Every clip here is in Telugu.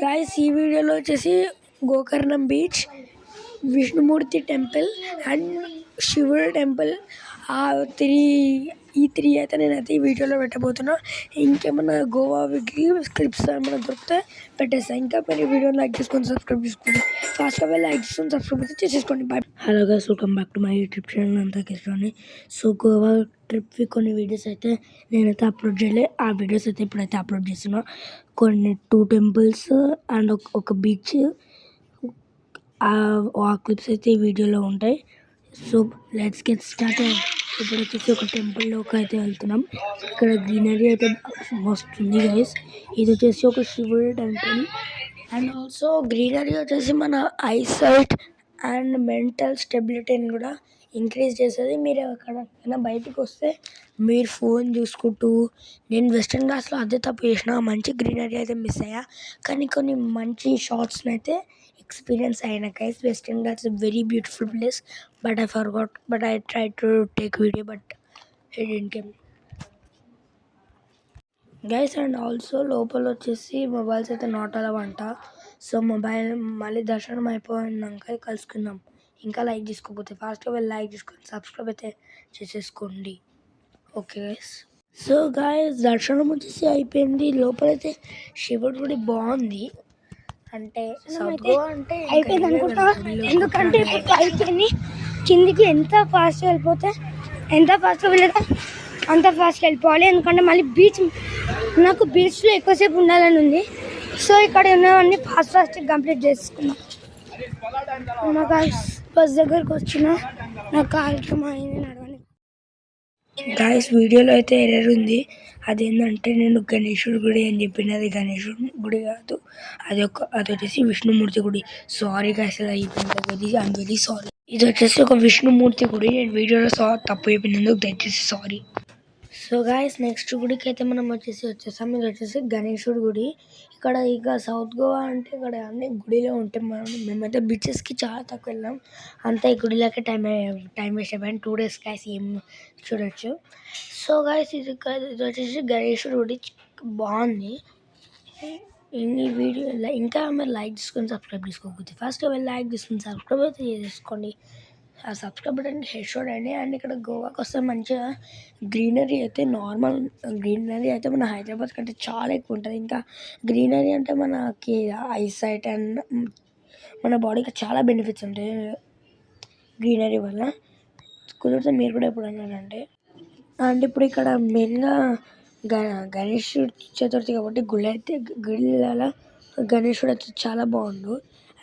గాయ్స్ ఈ వీడియోలో వచ్చేసి Gokarna beach, Vishnumurthy temple and శివుడు టెంపుల్ ఈ త్రీ అయితే నేనైతే ఈ వీడియోలో పెట్టబోతున్నా. ఇంకేమన్నా గోవా క్లిప్స్ ఏమైనా దొరికితే పెట్టేస్తాను. ఇంకా మీరు వీడియోని లైక్ చేసుకొని సబ్స్క్రైబ్ చేసుకోండి. ఫాస్ట్గా లైక్ చేసుకొని సబ్స్క్రైబ్ అయితే చేసేసుకోండి. Bye. Hello guys, welcome back to my YouTube channel అంతా కిషోర్ని. సో గోవా ట్రిప్వి కొన్ని వీడియోస్ అయితే నేనైతే అప్లోడ్ చేయలే. ఆ వీడియోస్ అయితే ఇప్పుడైతే అప్లోడ్ చేస్తున్నా. కొన్ని 2 టెంపుల్స్ అండ్ ఒక బీచ్ ఆ క్లిప్స్ అయితే ఈ వీడియోలో ఉంటాయి. So let's get start. ఇప్పుడు వచ్చేసి ఒక టెంపుల్లోకి అయితే వెళ్తున్నాం. ఇక్కడ గ్రీనరీ అయితే వస్తుంది గైస్. ఇది వచ్చేసి ఒక శివుడు టెంపుల్ అండ్ ఆల్సో గ్రీనరీ వచ్చేసి మన ఐసైట్ అండ్ మెంటల్ స్టెబిలిటీని కూడా ఇంక్రీజ్ చేస్తుంది. మీరు ఎక్కడికైనా బయటకు వస్తే మీరు ఫోన్ చూసుకుంటూ, నేను వెస్టర్న్ ఘాట్స్లో అదే తప్పు చేసిన, మంచి గ్రీనరీ అయితే మిస్ అయ్యా. కానీ కొన్ని మంచి షార్ట్స్ని అయితే ఎక్స్పీరియన్స్ అయినా guys. Western Ghats very beautiful place, but I forgot, but I try to take video but it didn't come guys. And also లోపల వచ్చేసి మొబైల్స్ అయితే నాట్ అలౌ అంట. సో మొబైల్ మళ్ళీ దర్శనం అయిపోయినాక కలుసుకుందాం. ఇంకా లైక్ చేసుకోకపోతే ఫాస్ట్గా వెళ్ళి లైక్ చేసుకొని సబ్స్క్రైబ్ అయితే చేసేసుకోండి. Okay guys. సో గైస్, దర్శనం వచ్చేసి అయిపోయింది. లోపలైతే శివుడు గుడి బాగుంది. అంటే సౌత్ గోవా అంటే అయిపోయింది అనుకుంటా. ఎందుకంటే ఇప్పుడు అయిపోయింది. కిందికి ఎంత ఫాస్ట్గా వెళ్ళిపోతే ఎంత ఫాస్ట్గా వెళ్ళదా అంత ఫాస్ట్గా వెళ్ళిపోవాలి. ఎందుకంటే మళ్ళీ నాకు బీచ్లో ఎక్కువసేపు ఉండాలని ఉంది. సో ఇక్కడ ఉన్నవన్నీ ఫాస్ట్గా కంప్లీట్ చేసుకున్నాం. నాకు బస్ దగ్గరకు వచ్చిన నాకు కార్యక్రమం అయింది నడవని. గాయస్ వీడియోలో అయితే ఎర్రర్ ఉంది. అదేంటంటే నేను గణేశుడి గుడి అని చెప్పిన, అది గణేశుడి గుడి కాదు, అది వచ్చేసి విష్ణుమూర్తి గుడి. సారీ గాయస్, అలా అయిపోయింది. I'm very sorry. ఇది వచ్చేసి ఒక విష్ణుమూర్తి గుడి. నేను వీడియోలో తప్పు అయిపోయినందుకు దయచేసి సారీ. సో గాయస్, నెక్స్ట్ గుడికి అయితే మనం వచ్చేసాం. ఇది వచ్చేసి గణేశుడి గుడి. ఇక్కడ ఇక సౌత్ గోవా అంటే ఇక్కడ అన్ని గుడిలో ఉంటాయి. మేమైతే బీచెస్కి చాలా తక్కువ వెళ్ళాం. అంతా ఈ గుడిలోకే టైం వేస్ట్ అయిపోయాను. 2 days గాయస్ ఏం చూడొచ్చు. సో గాయస్, ఇది వచ్చేసి గణేశుడి గుడి బాగుంది. ఈ వీడియో ఇంకా మీరు లైక్ చేసుకొని సబ్స్క్రైబ్ చేసుకోకపోతే ఫస్ట్ వెళ్ళి లైక్ చేసుకొని సబ్స్క్రైబ్ అయితే చేసుకోండి. ఆ సబ్స్క్రైబ్ బటన్కి హెడ్ షాట్ అండి. అండ్ ఇక్కడ గోవాకి వస్తే మంచిగా గ్రీనరీ అయితే నార్మల్ గ్రీనరీ అయితే మన హైదరాబాద్ కంటే చాలా ఎక్కువ ఉంటుంది. ఇంకా గ్రీనరీ అంటే మనకి ఐసైట్ అండ్ మన బాడీకి చాలా బెనిఫిట్స్ ఉంటాయి గ్రీనరీ వల్ల. కుదిరితే మీరు కూడా ఎప్పుడు అన్నారంటే. అండ్ ఇప్పుడు ఇక్కడ మెయిన్గా గణేష్ చతుర్థి కాబట్టి గుళ్ళలో గణేశుడు అయితే చాలా బాగుండు.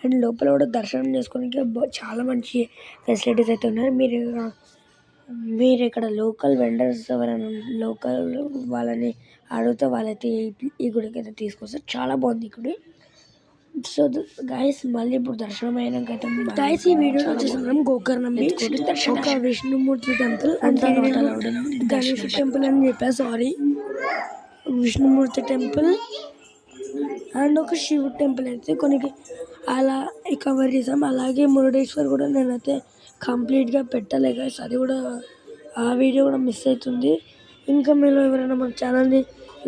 అండ్ లోపల కూడా దర్శనం చేసుకోవడానికి చాలా మంచి ఫెసిలిటీస్ అయితే ఉన్నాయి. మీరు ఇక్కడ లోకల్ వెండర్స్ ఎవరైనా లోకల్ వాళ్ళని అడిగితే వాళ్ళైతే ఈ గుడికి అయితే తీసుకొస్తారు. చాలా బాగుంది ఈ గుడి. సో గైస్, మళ్ళీ ఇప్పుడు దర్శనం అయినాక అయితే గైస్ ఈ వీడియో వచ్చేసి గోకర్ణం బీచ్, ఒక విష్ణుమూర్తి టెంపుల్ అంటే గణేష్ టెంపుల్ అని చెప్పా, సారీ, విష్ణుమూర్తి టెంపుల్ అండ్ ఒక శివుడు టెంపుల్ అయితే కొన్ని అలా కవర్ చేసాం. అలాగే మురుడేశ్వర్ కూడా నేనైతే కంప్లీట్గా పెట్టలే గైస్. అది కూడా ఆ వీడియో కూడా మిస్ అవుతుంది. ఇంకా మీరు ఎవరైనా మన ఛానల్ని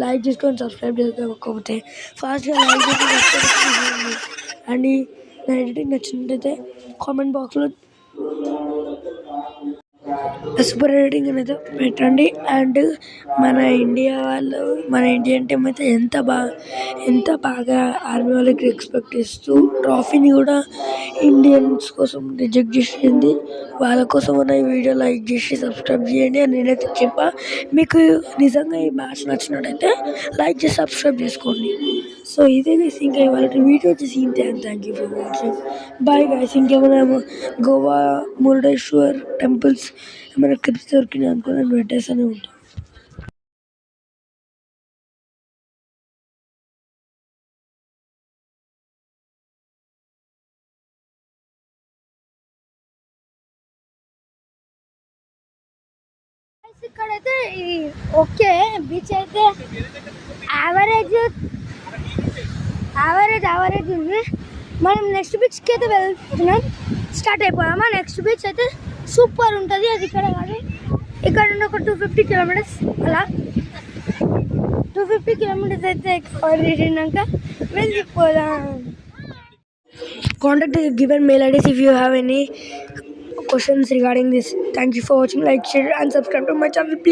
లైక్ చేసుకొని సబ్స్క్రైబ్ చేసుకోకపోతే ఫాస్ట్గా లైక్ చేసుకొని అండ్ నా ఎడిటింగ్ నచ్చినట్టయితే కామెంట్ బాక్స్లో సూపర్ ఎడిటింగ్ అనేది పెట్టండి. అండ్ మన ఇండియన్ టీం అయితే ఎంత బాగా ఆర్మీ వాళ్ళకి రెస్పెక్ట్ ఇస్తూ ట్రాఫీని కూడా ఇండియన్స్ కోసం రిజెక్ట్ చేసింది. వాళ్ళ కోసం ఉన్న ఈ వీడియో లైక్ చేసి సబ్స్క్రైబ్ చేయండి అని నేనైతే చెప్పా. మీకు నిజంగా ఈ మ్యాచ్ నచ్చినట్టయితే లైక్ చేసి సబ్స్క్రైబ్ చేసుకోండి. సో ఇదే గైస్, ఇంకా ఇవాళ వీడియో వచ్చేసి ఇంతే. And thank you for watching. Bye guys. ఇంకేమైనా గోవా మురుడేశ్వర్ టెంపుల్స్ ఏమైనా క్లిప్స్ దొరికినాయి అనుకో నేను పెట్టేస్తూనే ఉంటాను. ఇక్కడైతే ఇది ఓకే బీచ్ అయితే యావరేజ్ ఉంది. మనం నెక్స్ట్ బీచ్కి అయితే వెళ్తున్నాం. స్టార్ట్ అయిపోయామా. నెక్స్ట్ బీచ్ అయితే సూపర్ ఉంటుంది. అది ఇక్కడ కాదు, ఇక్కడ నుండి ఒక 250 kilometers అలా. 250 కిలోమీటర్స్ అయితే కవర్ చేసినాక వెళ్ళిపోదాం. Contact the given mail IDs if you have any questions regarding this. Thank you for watching. Like, share and subscribe to my channel, please.